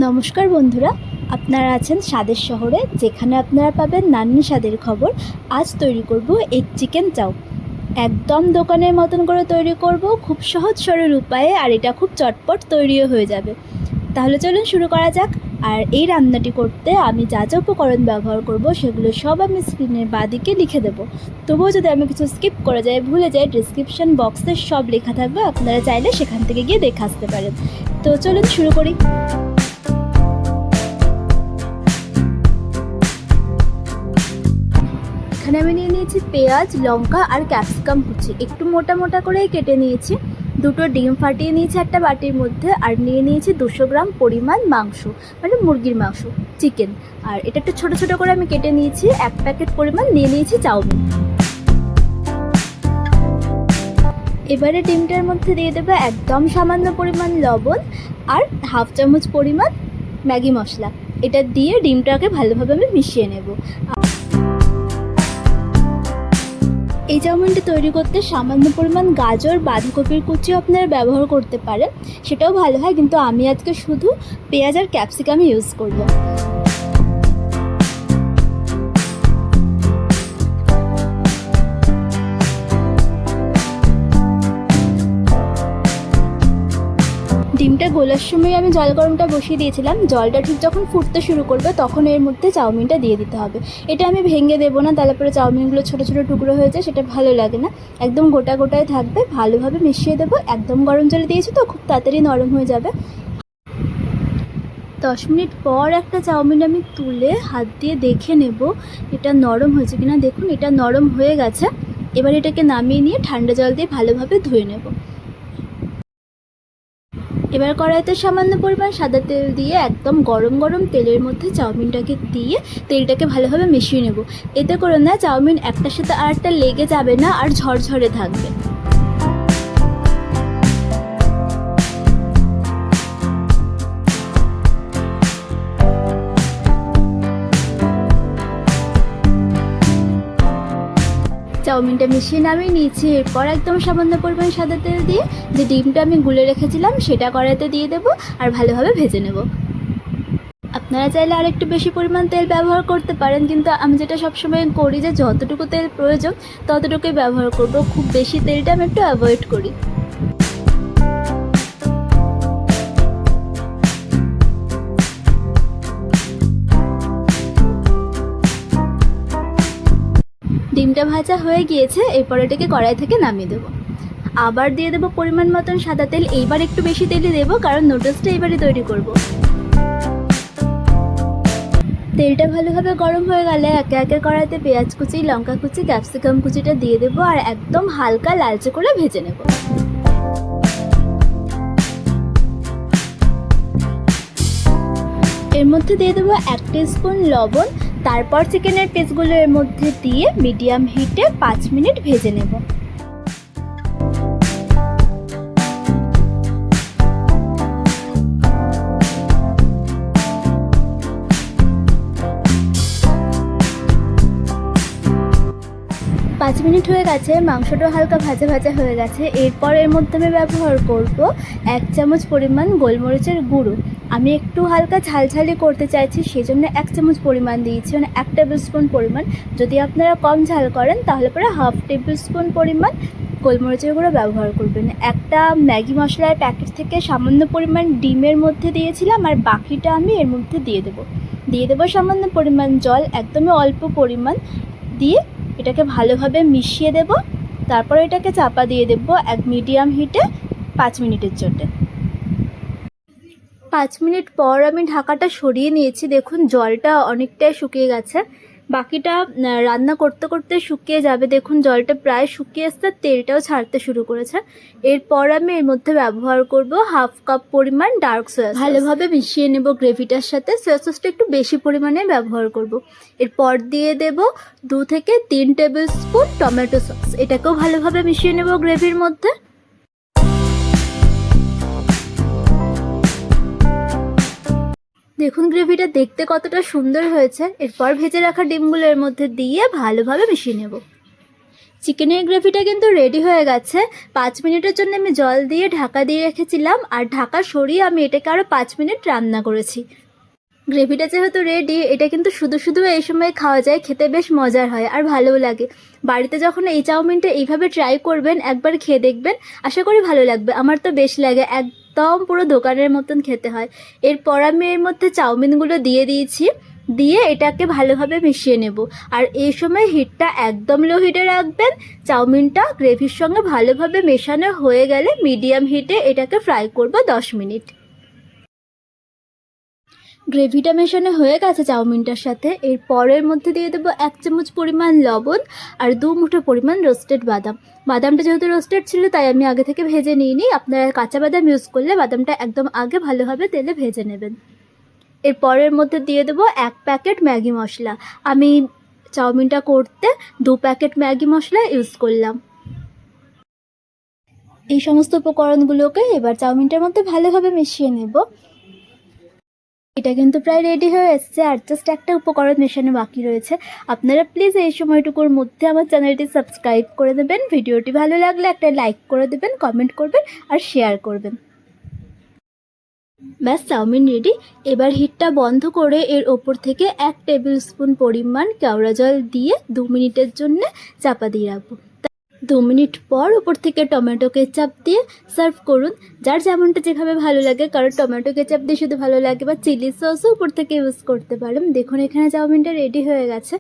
নমস্কার বন্ধুরা, আপনারা আছেন স্বাদের শহরে, যেখানে আপনারা পাবেন নানান স্বাদের খবর। আজ তৈরি করব এগ চিকেন চাও। একদম দোকানের মতন করে তৈরি করব, খুব সহজ সরল উপায়ে, আর এটা খুব চটপট তৈরিও হয়ে যাবে। তাহলে চলুন শুরু করা যাক। আর এই রান্নাটি করতে আমি যা যা উপকরণ ব্যবহার করব সেগুলো সব আমি স্ক্রিনের বাঁদিকে লিখে দেবো। তবুও যদি আমি কিছু স্কিপ করে যাই, ভুলে যাই, ডিসক্রিপশন বক্সে সব লেখা থাকবে, আপনারা চাইলে সেখান থেকে গিয়ে দেখে আসতে পারেন। তো চলুন শুরু করি। এখানে আমি নিয়ে নিয়েছি পেঁয়াজ, লঙ্কা আর ক্যাপসিকাম কুচি, একটু মোটা মোটা করেই কেটে নিয়েছি। দুটো ডিম ফাটিয়ে নিয়েছি একটা বাটির মধ্যে, আর নিয়ে নিয়েছি 200 গ্রাম পরিমাণ মাংস, মানে মুরগির মাংস, চিকেন। আর এটা একটু ছোটো ছোটো করে আমি কেটে নিয়েছি। 1 প্যাকেট পরিমাণ নিয়ে নিয়েছি চাউমিন। এবারে ডিমটার মধ্যে দিয়ে দেবো একদম সামান্য পরিমাণ লবণ আর 1/2 চামচ পরিমাণ ম্যাগি মশলা। এটা দিয়ে ডিমটাকে ভালোভাবে আমি মিশিয়ে নেব। এই চাউমিনটি তৈরি করতে সামান্য পরিমাণ গাজর, বাঁধাকপির কুচিও আপনারা ব্যবহার করতে পারেন, সেটাও ভালো হয়, কিন্তু আমি আজকে শুধু পেঁয়াজ আর ক্যাপসিকামই ইউজ করব। ডিমটা গোলার সময় আমি জল গরমটা বসিয়ে দিয়েছিলাম। জলটা ঠিক যখন ফুটতে শুরু করবে তখন এর মধ্যে চাউমিনটা দিয়ে দিতে হবে। এটা আমি ভেঙে দেবো না, তাহলে পরে চাউমিনগুলো ছোটো ছোটো টুকরো হয়ে যায়, সেটা ভালো লাগে না। একদম গোটা গোটায় থাকবে, ভালোভাবে মিশিয়ে দেবো। একদম গরম জলে দিয়েছি তো খুব তাড়াতাড়ি নরম হয়ে যাবে। 10 মিনিট পর একটা চাউমিন আমি তুলে হাত দিয়ে দেখে নেব এটা নরম হয়েছে কিনা। দেখুন, এটা নরম হয়ে গেছে। এবার এটাকে নামিয়ে নিয়ে ঠান্ডা জল দিয়ে ভালোভাবে ধুয়ে নেব। এবার কড়াইতে সামান্য পরিমাণ সাদা তেল দিয়ে একদম গরম গরম তেলের মধ্যে চাউমিনটাকে দিয়ে তেলটাকে ভালোভাবে মিশিয়ে নেব। এতে করে না চাউমিন একটার সাথে আরেকটা লেগে যাবে না, আর ঝরঝরে থাকবে। চাউমিনটা মিশিয়ে নামিয়ে নিয়েছি। এরপর একদম সামান্য পরিমাণ সাদা তেল দিয়ে যে ডিমটা আমি গুলে রেখেছিলাম সেটা কড়াইতে দিয়ে দেবো আর ভালোভাবে ভেজে নেব। আপনারা চাইলে আর একটু বেশি পরিমাণ তেল ব্যবহার করতে পারেন, কিন্তু আমি যেটা সবসময় করি যে যতটুকু তেল প্রয়োজন ততটুকুই ব্যবহার করব। খুব বেশি তেলটা আমি একটু অ্যাভয়েড করি। ডিমটা ভাজা হয়ে গিয়েছে, এরপর এটাকে কড়াই থেকে নামিয়ে দেবো। আবার দিয়ে দেবো পরিমাণ মতন সাদা তেল। এইবার একটু বেশি তেলই দেবো, কারণ নুডলসটা এবারে তৈরি করব। তেলটা ভালোভাবে গরম হয়ে গেলে একে একে কড়াইতে পেঁয়াজ কুচি, লঙ্কা কুচি, ক্যাপসিকাম কুচিটা দিয়ে দেবো, আর একদম হালকা লালচে করে ভেজে নেব। এর মধ্যে দিয়ে দেবো 1 টিস্পুন লবণ। তারপর চিকেনের পিসগুলো এর মধ্যে দিয়ে মিডিয়াম হিটে 5 মিনিট ভেজে নেব। 5 মিনিট হয়ে গেছে, মাংসটা হালকা ভাজা ভাজা হয়ে গেছে। এরপর এর মধ্যে আমি ব্যবহার করব 1 চামচ পরিমাণ গোলমরিচের গুঁড়ো। আমি একটু হালকা ঝালঝালি করতে চাইছি, সেজন্য 1 চামচ পরিমাণ দিয়েছি, মানে 1 টেবিল স্পুন পরিমাণ। যদি আপনারা কম ঝাল করেন তাহলে পরে 1/2 টেবিল স্পুন পরিমাণ গোলমরিচের গুঁড়ো ব্যবহার করবেন। একটা ম্যাগি মশলার প্যাকেট থেকে সামান্য পরিমাণ ডিমের মধ্যে দিয়েছিলাম, আর বাকিটা আমি এর মধ্যে দিয়ে দেবো সামান্য পরিমাণ জল, একদমই অল্প পরিমাণ দিয়ে এটাকে ভালোভাবে মিশিয়ে দেব। তারপর এটাকে চাপা দিয়ে দেব এক মিডিয়াম হিটে 5 মিনিটের জন্য। 5 মিনিট পর আমি ঢাকাটা সরিয়ে নিয়েছি। দেখুন জলটা অনেকটাই শুকিয়ে গেছে, বাকিটা রান্না করতে করতে শুকিয়ে যাবে। দেখুন জলটা প্রায় শুকিয়ে এসছে, তেলটাও ছাড়তে শুরু করেছে। এরপর আমি এর মধ্যে ব্যবহার করব 1/2 কাপ পরিমাণ ডার্ক সয়া সস। ভালোভাবে মিশিয়ে নেব গ্রেভিটার সাথে। সয়া সসটা একটু বেশি পরিমাণে ব্যবহার করব। এরপর দিয়ে দেব 2 থেকে 3 টেবিল স্পুন টমেটো সস। এটাকেও ভালোভাবে মিশিয়ে নেব গ্রেভির মধ্যে। দেখুন গ্রেভিটা দেখতে কতটা সুন্দর হয়েছে। এরপর ভেজে রাখা ডিমগুলো এর মধ্যে দিয়ে ভালোভাবে মিশিয়ে নেব। চিকেনের গ্রেভিটা কিন্তু রেডি হয়ে গেছে। 5 মিনিটের জন্য আমি জল দিয়ে ঢাকা দিয়ে রেখেছিলাম, আর ঢাকা সরিয়ে আমি এটাকে আরও 5 মিনিট রান্না করেছি। গ্রেভিটা যেহেতু রেডি, এটা কিন্তু শুধু শুধু এই সময় খাওয়া যায়, খেতে বেশ মজার হয় আর ভালোও লাগে। বাড়িতে যখন এই চাউমিনটা এইভাবে ট্রাই করবেন, একবার খেয়ে দেখবেন, আশা করি ভালো লাগবে। আমার তো বেশ লাগে, একদম পুরো দোকানের মতন খেতে হয়। এরপর আমি এর মধ্যে চাউমিনগুলো দিয়ে দিয়েছি, দিয়ে এটাকে ভালোভাবে মিশিয়ে নেব। আর এই সময় হিটটা একদম লো হিটে রাখবেন। চাউমিনটা গ্রেভির সঙ্গে ভালোভাবে মেশানো হয়ে গেলে মিডিয়াম হিটে এটাকে ফ্রাই করব 10 মিনিট। গ্রেভিটা মেশানো হয়ে গেছে চাউমিনটার সাথে। এর পরের মধ্যে দিয়ে দেবো 1 চামচ পরিমাণ লবণ আর 2 মুঠো পরিমাণ রোস্টেড বাদাম। বাদামটা যেহেতু রোস্টেড ছিল তাই আমি আগে থেকে ভেজে নিইনি। আপনারা কাঁচা বাদাম ইউজ করলে বাদামটা একদম আগে ভালোভাবে তেলে ভেজে নেবেন। এর পরের মধ্যে দিয়ে দেবো 1 প্যাকেট ম্যাগি মশলা। আমি চাউমিনটা করতে 2 প্যাকেট ম্যাগি মশলা ইউজ করলাম। এই সমস্ত উপকরণগুলোকে এবার চাউমিনটার মধ্যে ভালোভাবে মিশিয়ে নেব। এটা কিন্তু প্রায় রেডি হয়ে এসছে, আর জাস্ট একটা উপকরণ মেশানো বাকি রয়েছে। আপনারা প্লিজ এই সময়টুকুর মধ্যে আমার চ্যানেলটি সাবস্ক্রাইব করে দেবেন। ভিডিওটি ভালো লাগলে একটা লাইক করে দেবেন, কমেন্ট করবেন আর শেয়ার করবেন। ব্যাস, চাউমিন রেডি। এবার হিটটা বন্ধ করে এর ওপর থেকে 1 টেবিল স্পুন পরিমাণ কেওড়া জল দিয়ে 2 মিনিটের জন্য চাপা দিয়ে রাখবো। 2 মিনিট পর ওপর থেকে টমেটো কেচাপ দিয়ে সার্ভ করুন। যার যেমনটা যেভাবে ভালো লাগে, কারণ টমেটো কেচাপ দিয়ে শুধু ভালো লাগে, বা চিলি সসও উপর থেকে ইউজ করতে পারেন। দেখুন এখানে চাউমিনটা রেডি হয়ে গেছে।